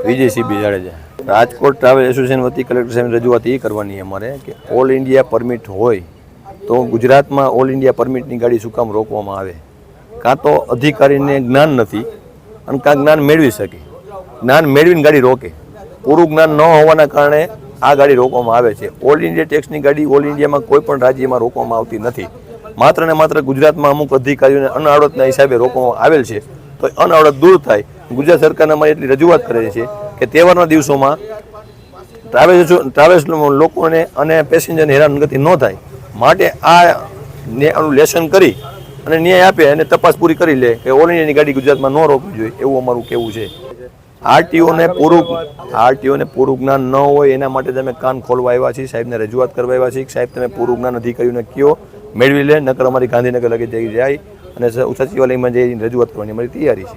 Vijaysinh Jadeja. Rajkot travel association વતી collector સાહેબ રજૂઆત એ કરવાની અમારે કે ઓલ ઇન્ડિયા પરમિટ હોય તો ગુજરાતમાં ઓલ ઇન્ડિયા પરમિટની ગાડી શું કામ રોકવામાં આવે? કાં તો અધિકારીને જ્ઞાન નથી અને કાં જ્ઞાન મેળવી શકે, જ્ઞાન મેળવીને ગાડી રોકે. પૂરું જ્ઞાન ન હોવાના કારણે આ ગાડી રોકવામાં આવે છે. ઓલ ઇન્ડિયા ટેક્સની ગાડી ઓલ ઇન્ડિયામાં કોઈ પણ રાજ્યમાં રોકવામાં આવતી નથી. માત્ર ને માત્ર ગુજરાતમાં અમુક અધિકારીઓને અનાવડતના હિસાબે રોકવામાં આવેલ છે. તો અનાવડત દૂર થાય. ગુજરાત સરકારને અમારી એટલી રજૂઆત કરે છે કે તહેવારના દિવસોમાં ટ્રાવેલ્સ લોકોને અને પેસેન્જરને હેરાનગતિ ન થાય માટે આનું લેસન કરી અને ન્યાય આપે અને તપાસ પૂરી કરી લે કે ઓલ ઇન્ડિયાની ગાડી ગુજરાતમાં ન રોકવી જોઈએ, એવું અમારું કહેવું છે. આરટીઓને પૂરું જ્ઞાન ન હોય એના માટે તમે કાન ખોલવા આવ્યા છીએ, સાહેબને રજૂઆત કરવા આવ્યા છીએ. સાહેબ તમે પૂરું જ્ઞાન અધિકારીઓને કયો, મેળવી લે, નકર અમારી ગાંધીનગર લગી જાય અને સચિવાલયમાં જઈને રજૂઆત કરવાની અમારી તૈયારી છે.